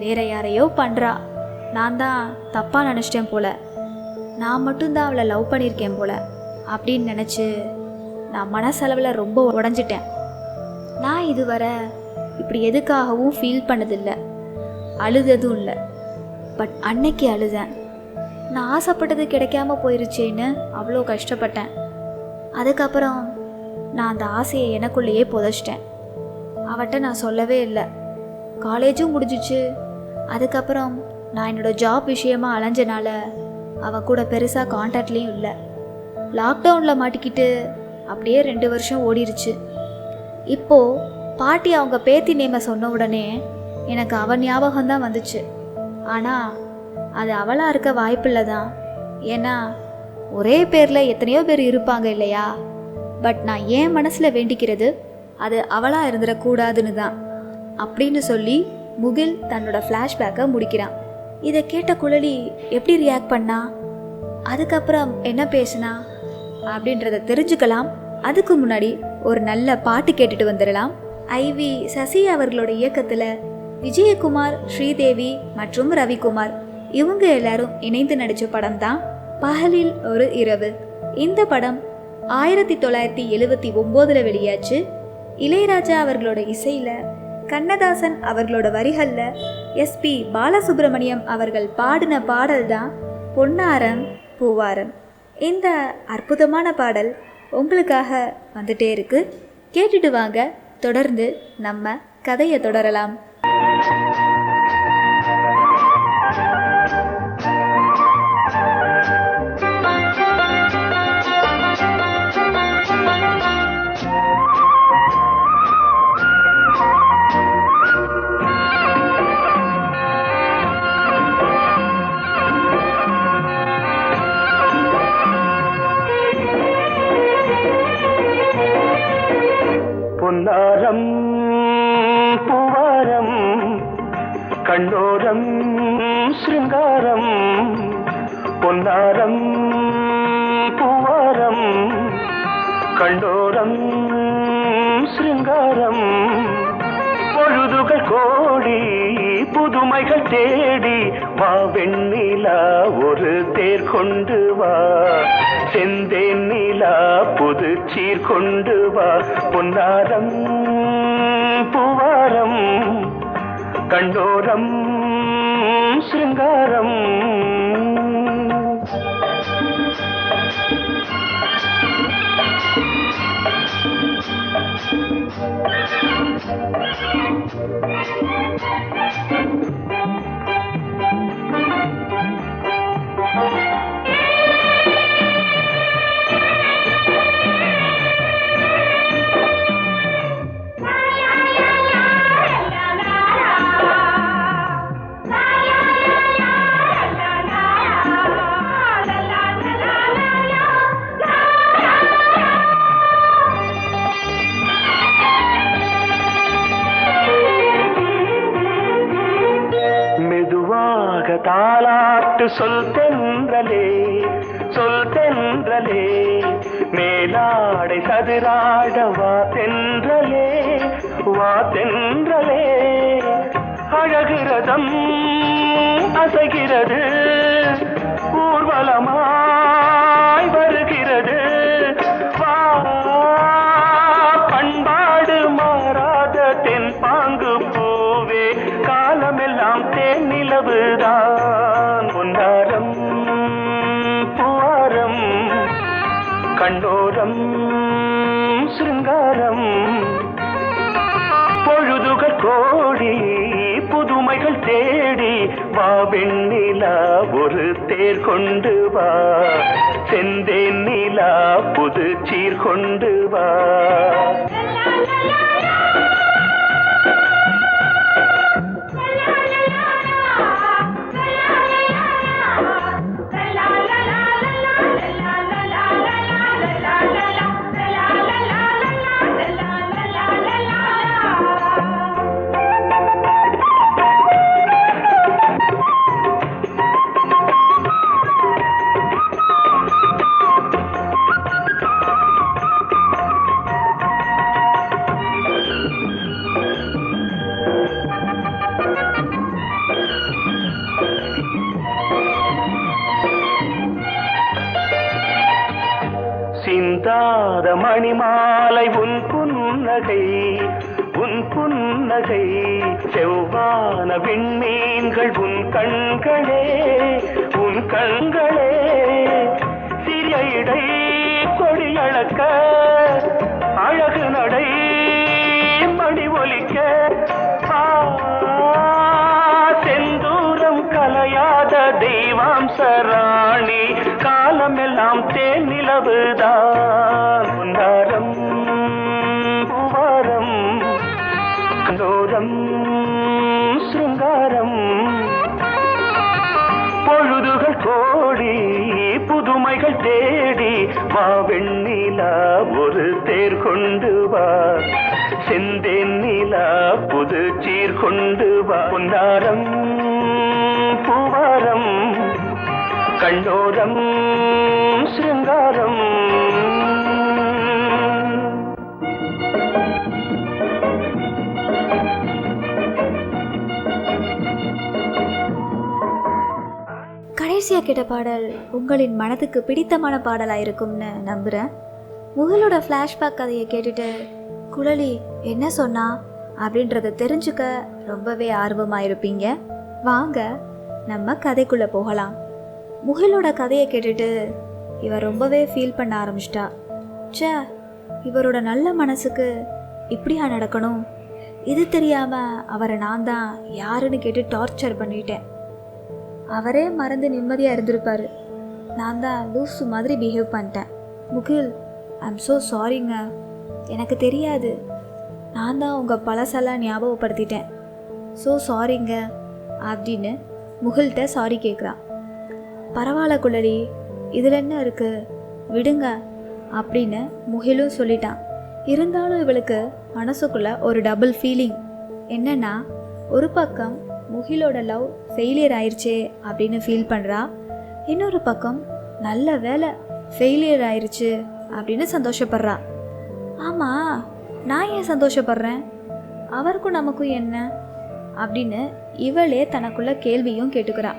வேற யாரையோ பண்ணுறா, நான் தான் தப்பாக நினச்சிட்டேன் போல, நான் மட்டும்தான் அவளை லவ் பண்ணியிருக்கேன் போல அப்படின்னு நினச்சி நான் மனசளவில் ரொம்ப உடஞ்சிட்டேன். நான் இதுவரை இப்படி எதுக்காகவும் ஃபீல் பண்ணதில்லை, அழுததும் இல்லை, பட் அன்னைக்கு அழுதேன். நான் ஆசைப்பட்டது கிடைக்காம போயிருச்சேன்னு அவ்வளோ கஷ்டப்பட்டேன். அதுக்கப்புறம் நான் அந்த ஆசையை எனக்குள்ளேயே புதைச்சிட்டேன். அவட்ட நான் சொல்லவே இல்லை. காலேஜும் முடிஞ்சிச்சு. அதுக்கப்புறம் நான் என்னோடய ஜாப் விஷயமாக அலைஞ்சனால அவள் கூட பெருசாக கான்டாக்ட்லேயும் இல்லை. லாக்டவுனில் மாட்டிக்கிட்டு அப்படியே 2 வருஷம் ஓடிருச்சு. இப்போது பாட்டி அவங்க பேத்தி நேமை சொன்ன உடனே எனக்கு அவன் ஞாபகம்தான் வந்துச்சு. ஆனால் அது அவளாக இருக்க வாய்ப்பில்லை தான், ஏன்னா ஒரே பேரில் எத்தனையோ பேர் இருப்பாங்க இல்லையா. பட் நான் ஏன் மனசில் வேண்டிக்கிறது அது அவளாக இருந்துடக்கூடாதுன்னு தான் அப்படின்னு சொல்லி முகில் தன்னோட ஃப்ளாஷ்பேக்கை முடிக்கிறான். இதை கேட்ட குழலி எப்படி ரியாக்ட் பண்ணா, அதுக்கப்புறம் என்ன பேசுனா அப்படின்றத தெரிஞ்சுக்கலாம். அதுக்கு முன்னாடி ஒரு நல்ல பாட்டு கேட்டுட்டு வந்துடலாம். ஐவி சசி அவர்களோட இயக்கத்தில் விஜயகுமார், ஸ்ரீதேவி மற்றும் ரவிக்குமார் இவங்க எல்லாரும் இணைந்து நடித்த படம் தான் பகலில் ஒரு இரவு. இந்த படம் 1979 வெளியாச்சு. இளையராஜா அவர்களோட இசையில், கண்ணதாசன் அவர்களோட வரிகளில் எஸ்பி பாலசுப்ரமணியம் அவர்கள் பாடின பாடல் தான் பொன்னாரம் பூவாரம். இந்த அற்புதமான பாடல் உங்களுக்காக வந்துட்டே இருக்கு, கேட்டுட்டு வாங்க. தொடர்ந்து நம்ம கதையை தொடரலாம். பொன்னாரம் பூவாரம் கண்ணோரம் சிருங்காரம், பொன்னாரம் பூவாரம் கண்ணோரம் சிருங்காரம், பொழுதுகள் கோடி புதுமைகள் தேடி வா வெண்ணிலா ஒரு தேர் கொண்டு வா, செந்தேன் நிலா புது சீர் கொண்டு வா, பொன்னாரம் பூவாரம் கண்டோரம் சிருங்காரம். சொல் தென்றலே சொல் தென்றலே மேலாடை சதுராட வா தென்றலே வா தென்றலே அழகிறதம் அசைகிறது ஊர்வலமாய் வருகிறது வா பண்பாடு மாறாத தென் பாங்கு பூவே காலமெல்லாம் தேன் நிலவுதான் பொன்னாரம் பூவாரம் கண்ணோரம் சிருங்காரம் பொழுதுகள் கோடி புதுமைகள் தேடி வா வெண்ணிலா ஒரு தேர் கொண்டு வா செந்தேன் நிலா புது சீர் கொண்டு வா சிந்தாத மணிமாலை உன் புன்னகை செவ்வான விண்மீன்கள் உன் கண்களே சிறிய இடை கொடியளக்க அழகு நடை மணி ஒலிக்க செந்தூரம் கலையாத தெய்வாம்சராணி காலமெல்லாம் தேன் நிலவுதான் பொன்னாரம் பூவாரம் கண்டோரம் சிருங்காரம் பொழுதுகள் கோடி புதுமைகள் தேடி வா வெண்ணிலா ஒரு தேர் கொண்டு வா செந்தேன் நிலா புது சீர் கொண்டு வா பொன்னாரம் பூவாரம் கண்ணோரம் சிருங்காரம் கடைசியா கேட்ட பாடல் உங்களின் மனதுக்கு பிடித்தமான பாடலா இருக்கும்னு நம்புறேன். முகிலோட ஃப்ளாஷ்பேக் கதையை கேட்டுட்டு குழலி என்ன சொன்னா அப்படின்றத தெரிஞ்சுக்க ரொம்பவே ஆர்வமாக இருப்பீங்க. வாங்க நம்ம கதைக்குள்ளே போகலாம். முகிலோட கதையை கேட்டுட்டு இவர் ரொம்பவே ஃபீல் பண்ண ஆரம்பிச்சிட்டா. இவரோட நல்ல மனசுக்கு இப்படியா நடக்கணும்? இது தெரியாமல் அவரை நான் தான் யாருன்னு கேட்டு டார்ச்சர் பண்ணிட்டேன். அவரே மறந்து நிம்மதியாக இருந்திருப்பார். நான் தான் லூசு மாதிரி பிஹேவ் பண்ணிட்டேன். முகில், ஐம் ஸோ சாரிங்க. எனக்கு தெரியாது. நான் தான் உங்கள் பழசெல்லாம் ஞாபகப்படுத்திட்டேன். ஸோ சாரிங்க அப்படின்னு முகில்கிட்ட சாரி கேட்குறான். பரவாயில்ல குழலி, இதில் என்ன இருக்குது, விடுங்க அப்படின்னு முகிலும் சொல்லிட்டான். இருந்தாலும் இவளுக்கு மனசுக்குள்ளே ஒரு டபுள் ஃபீலிங். என்னென்னா, ஒரு பக்கம் முகிலோட லவ் ஃபெயிலியர் ஆயிடுச்சே அப்படின்னு ஃபீல் பண்ணுறா. இன்னொரு பக்கம் நல்ல வேலை ஃபெயிலியர் ஆயிடுச்சு அப்படின்னு சந்தோஷப்படுறா. ஆமாம், நான் ஏன் சந்தோஷப்படுறேன், அவருக்கும் நமக்கும் என்ன அப்படின்னு இவளே தனக்குள்ள கேள்வியும் கேட்டுக்கிறா.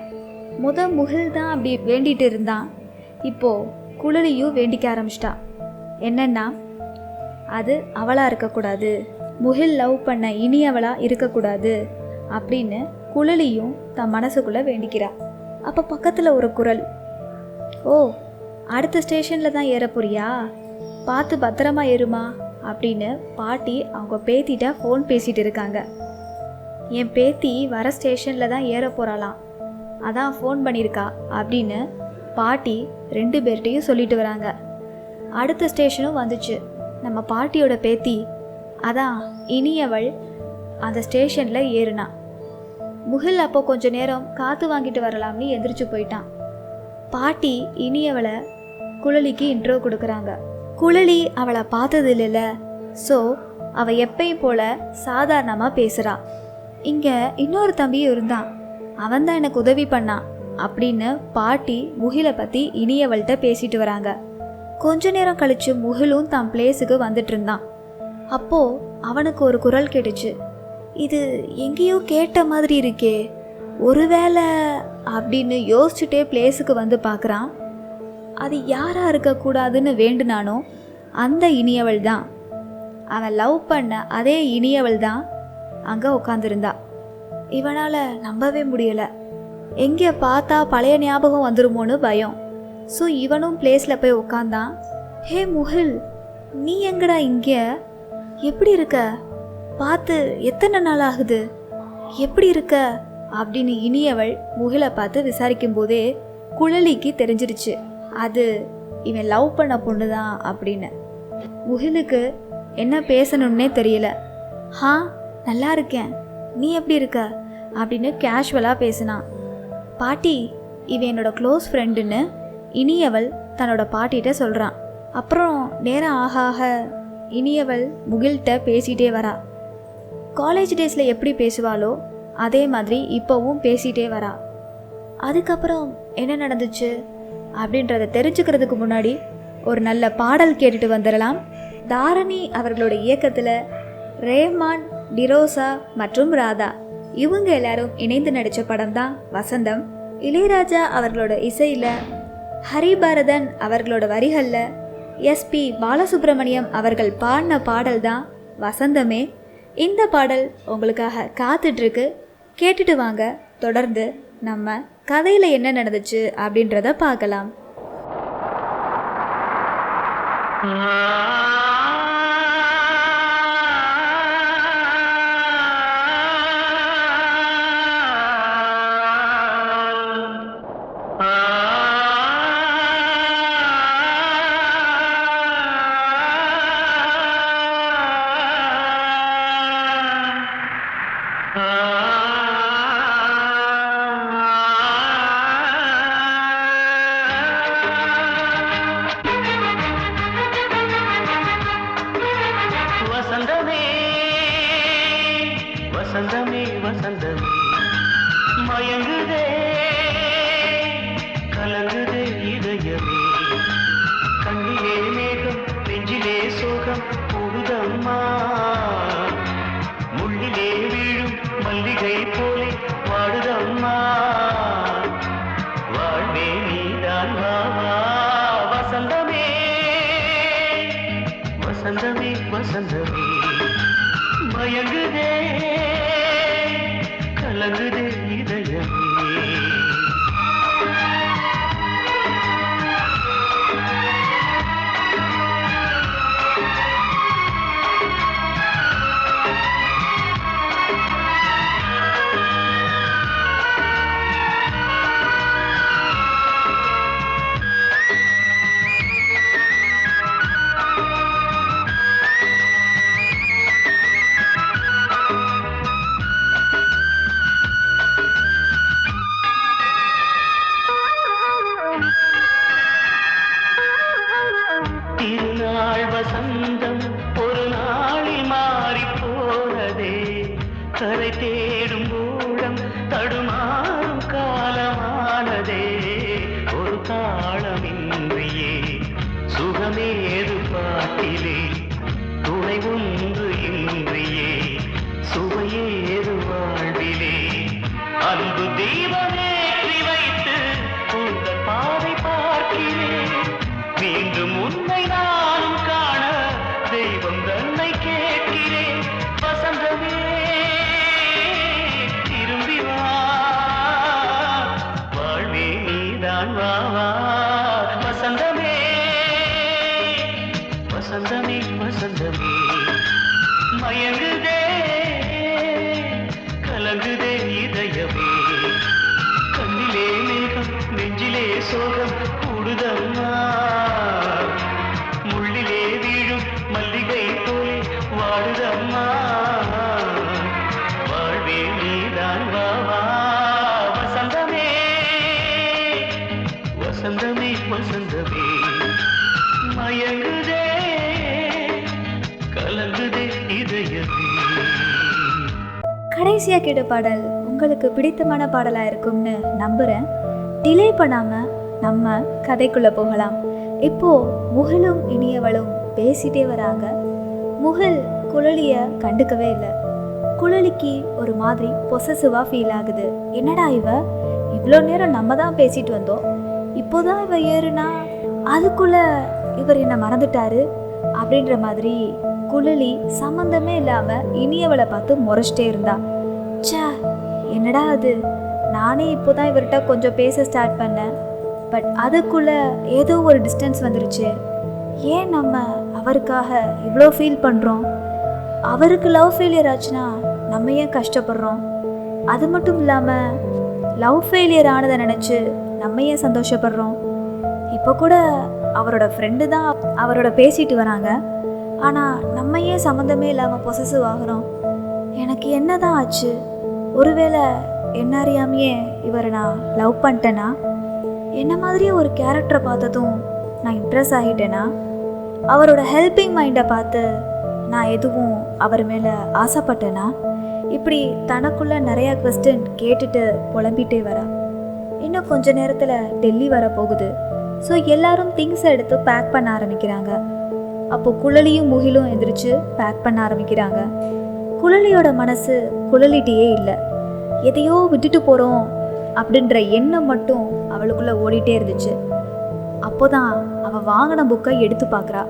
முகில் தான் அப்படி வேண்டிட்டு இருந்தான். இப்போது குழலியும் வேண்டிக்க ஆரம்பிச்சிட்டா. என்னன்னா, அது அவளாக இருக்கக்கூடாது, முகில் லவ் பண்ண இனியவளாக இருக்கக்கூடாது அப்படின்னு குழலியும் தன் மனசுக்குள்ளே வேண்டிக்கிறா. அப்போ பக்கத்தில் ஒரு குரல், ஓ அடுத்த ஸ்டேஷனில் தான் ஏற போறியா, பார்த்து பத்திரமா ஏறுமா அப்படின்னு பாட்டி அவங்க பேத்திட்ட ஃபோன் பேசிகிட்டு இருக்காங்க. என் பேத்தி வர ஸ்டேஷனில் தான் ஏற போகிறாளாம், அதான் ஃபோன் பண்ணியிருக்கா அப்படின்னு பாட்டி 2 பேர்கிட்டையும் சொல்லிட்டு வராங்க. அடுத்த ஸ்டேஷனும் வந்துச்சு. நம்ம பாட்டியோட பேத்தி, அதான் இனியவள், அந்த ஸ்டேஷனில் ஏறுனா. முகில் அப்போ கொஞ்ச நேரம் காற்று வாங்கிட்டு வரலாம்னு எந்திரிச்சு போயிட்டான். பாட்டி இனியவளை குழலிக்கு இன்ட்ரோ கொடுக்குறாங்க. குழலி அவளை பார்த்தது இல்லைல்ல, ஸோ அவள் எப்பயும் போல சாதாரணமாக பேசுகிறா. இங்கே இன்னொரு தம்பியும் இருந்தான். அவன் தான் எனக்கு உதவி பண்ணான். அப்படின்னு பாட்டி முகிலை பற்றி இனியவள்கிட்ட பேசிட்டு வராங்க. கொஞ்ச நேரம் கழித்து முகிலும் தான் பிளேஸுக்கு வந்துட்டு இருந்தான். அப்போது அவனுக்கு ஒரு குரல் கேட்டுச்சு. இது எங்கேயோ கேட்ட மாதிரி இருக்கே, ஒருவேளை அப்படின்னு யோசிச்சுட்டே பிளேஸுக்கு வந்து பார்க்குறான். அது யாராக இருக்கக்கூடாதுன்னு வேண்டுனானோ அந்த இனியவள் தான், அவன் லவ் பண்ண அதே இனியவள் தான் அங்கே உட்காந்துருந்தா. இவனால் நம்பவே முடியலை. எங்கே பார்த்தா பழைய ஞாபகம் வந்துருமோன்னு பயம். ஸோ இவனும் பிளேஸில் போய் உட்காந்தான். ஹே முகில், நீ எங்கடா இங்கே? எப்படி இருக்க? பார்த்து எத்தனை நாள் ஆகுது? எப்படி இருக்க அப்படின்னு இனியவள் முகிலை பார்த்து விசாரிக்கும் போதே குழலிக்கு தெரிஞ்சிருச்சு அது இவன் லவ் பண்ண பொண்ணு தான் அப்படின்னு. முகிலுக்கு என்ன பேசணுன்னே தெரியல. நல்லா இருக்கேன், நீ எப்படி இருக்க அப்படின்னு கேஷுவலாக பேசினான். பாட்டி, இவன் என்னோட க்ளோஸ் ஃப்ரெண்டுன்னு இனியவள் தன்னோட பாட்டிகிட்ட சொல்கிறான். அப்புறம் நேரம் ஆக ஆக இனியவள் முகில்கிட்ட பேசிகிட்டே வரா. காலேஜ் டேஸில் எப்படி பேசுவாளோ அதே மாதிரி இப்போவும் பேசிகிட்டே வரா. அதுக்கப்புறம் என்ன நடந்துச்சு அப்படின்றத தெரிஞ்சுக்கிறதுக்கு முன்னாடி ஒரு நல்ல பாடல் கேட்டுட்டு வந்துடலாம். தாரணி அவர்களோட இயக்கத்தில் ரேமான், டிரோசா மற்றும் ராதா இவங்க எல்லாரும் இணைந்து நடித்த படம் தான் வசந்தம். இளையராஜா அவர்களோட இசையில், ஹரிபாரதன் அவர்களோட வரிகளில் எஸ்பி பாலசுப்ரமணியம் அவர்கள் பாடின பாடல் தான் வசந்தமே. இந்த பாடல் உங்களுக்காக காத்துட்ருக்கு, கேட்டுட்டு வாங்க. தொடர்ந்து நம்ம கதையில் என்ன நடந்துச்சு அப்படின்றத பார்க்கலாம். வசந்தமே வசந்தமே மயங்குதே கலங்குதே இதயமே, கண்ணிலே மேகம் நெஞ்சிலே சோகம் கூடுதம்மா, முள்ளிலே வீழும் மல்லிகை போலே வாடுதம்மா, வாழ்வே நீதான் வாவா. வசந்தமே வசந்தமே வசந்தமே மயங்குதே கலங்குதே இதயமே. திருநாள் வசந்தம் ஒரு நாளில் மாறி போனதே, கரை தேடும் ஊடம் தடுமாறும் காலமானதே, ஒரு தாளமின்றியே சுகமேது பாட்டிலே, துணை ஒன்று இன்றியே சுவையேது வாழ்விலே, அன்பு தீபமேற்றி வைத்து உங்கள் பாதை பார்க்கிறேன், மீண்டும் உன்னை நானும் காண தெய்வம் தன்னை கேட்கிறேன். வசந்தமே திரும்பி வா, வாழ்வே நீதான் வாவா. வசந்தமே வசந்தமே வசந்தமே மயங்குதே கலங்குதே இதயமே, கண்ணிலே மேகம் நெஞ்சிலே சோகம் கூடுதம்மா, முள்ளிலே வீழும் மல்லிகை போலே வாடுதம்மா, வாழ்வே நீதான் வாவா. வசந்தமே வசந்தமே வசந்தமே மயங்குதே கலங்குதே இதயமே. கடைசியாக கேட்ட பாடல் உங்களுக்கு பிடித்தமான பாடலாக இருக்கும்னு நம்புகிறேன். டிலே பண்ணாமல் நம்ம கதைக்குள்ளே போகலாம். இப்போது முகிலும் இனியவளும் பேசிகிட்டே வராங்க. முகில் குழலியை கண்டுக்கவே இல்லை. குழலிக்கு ஒரு மாதிரி பொசசிவாக ஃபீல் ஆகுது. என்னடா இவ்வளோ நேரம் நம்ம தான் பேசிட்டு வந்தோம், இப்போதான் ஏறுனா அதுக்குள்ளே இவர் என்னை மறந்துட்டாரு அப்படின்ற மாதிரி குழலி சம்மந்தமே இல்லாமல் இனியவளை பார்த்து முறைச்சிட்டே இருந்தா. சே, என்னடா அது, நானே இப்போதான் இவர்கிட்ட கொஞ்சம் பேச ஸ்டார்ட் பண்ணேன், பட் அதுக்குள்ளே ஏதோ ஒரு டிஸ்டன்ஸ் வந்துருச்சு. ஏன் நம்ம அவருக்காக இவ்வளோ ஃபீல் பண்ணுறோம்? அவருக்கு லவ் ஃபெயிலியர் ஆச்சுன்னா நம்ம ஏன் கஷ்டப்படுறோம்? அது மட்டும் இல்லாமல் லவ் ஃபெயிலியர் ஆனதை நினச்சி நம்ம ஏன் சந்தோஷப்படுறோம்? இப்போ கூட அவரோட ஃப்ரெண்டு தான் அவரோட பேசிட்டு வராங்க, ஆனால் நம்ம ஏன் சம்மந்தமே இல்லாமல் பொசசிவ் ஆகிறோம்? எனக்கு என்ன தான் ஆச்சு? ஒருவேளை என்ன அறியாமையே இவரை நான் லவ் பண்ணிட்டேனா? என்ன மாதிரியே ஒரு கேரக்டரை பார்த்ததும் நான் இம்ப்ரெஸ் ஆகிட்டேனா? அவரோட ஹெல்பிங் மைண்டை பார்த்து நான் எதுவும் அவர் மேலே ஆசைப்பட்டேனா? இப்படி தனக்குள்ளே நிறையா கொஸ்டின் கேட்டுட்டு புலம்பிகிட்டே வரா. இன்னும் கொஞ்ச நேரத்தில் டெல்லி வர போகுது. ஸோ எல்லாரும் திங்ஸை எடுத்து பேக் பண்ண ஆரம்பிக்கிறாங்க. அப்போது குழலியும் முகிலும் எந்திரிச்சு பேக் பண்ண ஆரம்பிக்கிறாங்க. குழலியோட மனசு குழலிட்டே இல்லை. எதையோ விட்டுட்டு போகிறோம் அப்படின்ற எண்ணம் மட்டும் அவளுக்குள்ளே ஓடிட்டே இருந்துச்சு. அப்போதான் அவள் வாங்கின புக்கை எடுத்து பார்க்குறா.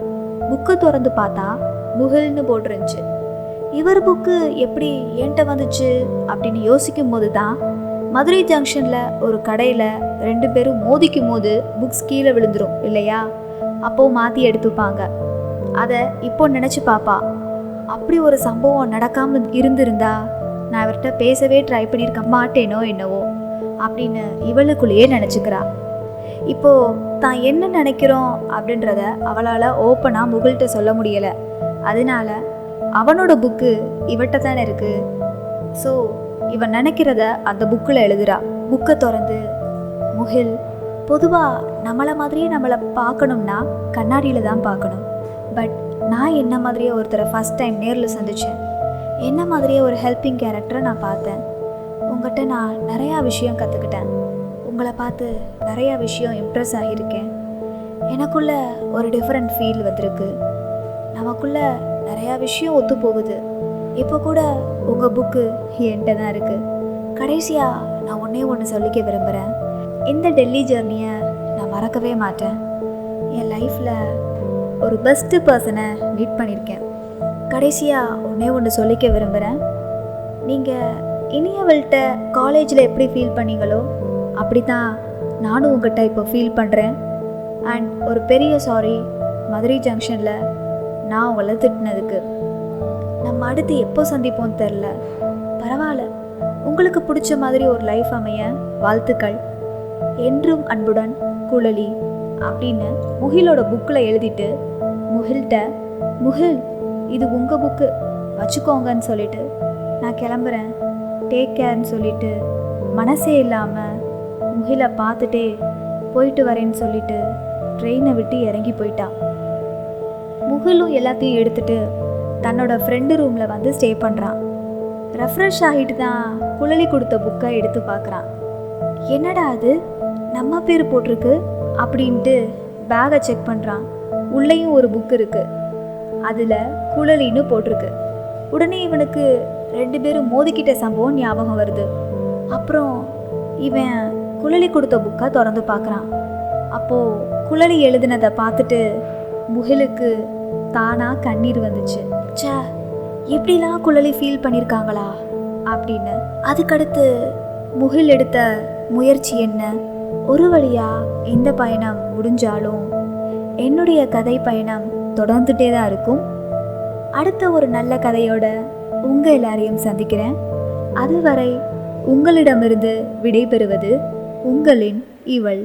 புக்கை திறந்து பார்த்தா முகில்னு போட்டிருந்துச்சு. இவர் புக்கு எப்படி என்கிட்ட வந்துச்சு அப்படின்னு யோசிக்கும் போது தான் மதுரை ஜங்ஷனில் ஒரு கடையில் 2 பேரும் மோதிக்கும் போது புக்ஸ் கீழே விழுந்துடும் இல்லையா? அப்போது மாற்றி எடுத்துப்பாங்க. அதை இப்போ நினச்சி பாப்பா, அப்படி ஒரு சம்பவம் நடக்காமல் இருந்திருந்தா நான் இவர்கிட்ட பேசவே ட்ரை பண்ணியிருக்க மாட்டேனோ என்னவோ அப்படின்னு இவளுக்குள்ளேயே நினச்சிக்கிறா. இப்போது தான் என்ன நினைக்கிறோம் அப்படின்றத அவளால் ஓப்பனாக முகில்கிட்ட சொல்ல முடியலை. அதனால அவனோட புக்கு இவட்ட தானே இருக்குது. ஸோ இவன் நினைக்கிறத அந்த புக்கில் எழுதுறா. புக்கை திறந்து முகில், பொதுவாக நம்மளை மாதிரியே நம்மளை பார்க்கணும்னா கண்ணாடியில் தான் பார்க்கணும். பட் நான் என்ன மாதிரியே ஒருத்தரை ஃபஸ்ட் டைம் நேரில் சந்தித்தேன். என்ன மாதிரியே ஒரு ஹெல்பிங் கேரக்டரை நான் பார்த்தேன். உங்கள்கிட்ட நான் நிறையா விஷயம் கற்றுக்கிட்டேன். உங்களை பார்த்து நிறையா விஷயம் இம்ப்ரெஸ் ஆகியிருக்கேன். எனக்குள்ள ஒரு டிஃப்ரெண்ட் ஃபீல் வந்திருக்கு. நமக்குள்ளே நிறையா விஷயம் ஒத்து போகுது. இப்போ கூட உங்கள் புக்கு என்கிட்ட தான் இருக்குது. கடைசியாக நான் ஒன்று சொல்லிக்க விரும்புகிறேன். இந்த டெல்லி ஜேர்னியை நான் மறக்கவே மாட்டேன். என் லைஃப்பில் ஒரு பெஸ்ட்டு பர்சனை மீட் பண்ணியிருக்கேன். கடைசியாக ஒன்று சொல்லிக்க விரும்புகிறேன். நீங்கள் இனியவள்கிட்ட காலேஜில் எப்படி ஃபீல் பண்ணீங்களோ அப்படி தான் நானும் உங்கள்கிட்ட இப்போ ஃபீல் பண்ணுறேன். அண்ட் ஒரு பெரிய சாரி மதுரை ஜங்ஷனில் நான் உங்களை திட்டினதுக்கு. நம்ம அடுத்து எப்போ சந்திப்போம் தெரில. பரவாயில்ல, உங்களுக்கு பிடிச்ச மாதிரி ஒரு லைஃப் அமைய வாழ்த்துக்கள். என்றும் அன்புடன் குழலி அப்படின்னு முகிலோட புக்கில் எழுதிட்டு முகில்கிட்ட, முகில் இது உங்கள் புக்கு வச்சுக்கோங்கன்னு சொல்லிட்டு நான் கிளம்புறேன், டேக் கேர்ன்னு சொல்லிட்டு மனசே இல்லாமல் முகிலை பார்த்துட்டே போயிட்டு வரேன்னு சொல்லிட்டு ட்ரெயினை விட்டு இறங்கி போயிட்டான். முகிலும் எல்லாத்தையும் எடுத்துட்டு தன்னோட ஃப்ரெண்டு ரூமில் வந்து ஸ்டே பண்ணுறான். ரெஃப்ரெஷ் ஆகிட்டு தான் குழலி கொடுத்த புக்கை எடுத்து பார்க்குறான். என்னடா அது நம்ம பேர் போட்டிருக்கு அப்படின்ட்டு பேகை செக் பண்ணுறான். உள்ளேயும் ஒரு புக் இருக்குது, அதில் குழலின்னு போட்டிருக்கு. உடனே இவனுக்கு 2 பேரும் மோதிக்கிட்ட சம்பவம் ஞாபகம் வருது. அப்புறம் இவன் குழலி கொடுத்த புக்கை திறந்து பார்க்குறான். அப்போது குழலி எழுதினதை பார்த்துட்டு முகிலுக்கு தானாக கண்ணீர் வந்துச்சு. சே, இப்படிலாம் குழலி ஃபீல் பண்ணியிருக்காங்களா அப்படின்னு. அதுக்கடுத்து முகில் எடுத்த முயற்சி என்ன? ஒரு வழியாக இந்த பயணம் முடிஞ்சாலும் என்னுடைய கதை பயணம் தொடர்ந்துட்டே தான் இருக்கும். அடுத்த ஒரு நல்ல கதையோட உங்கள் எல்லாரையும் சந்திக்கிறேன். அதுவரை உங்களிடமிருந்து விடைபெறுவது உங்களின் இவள்.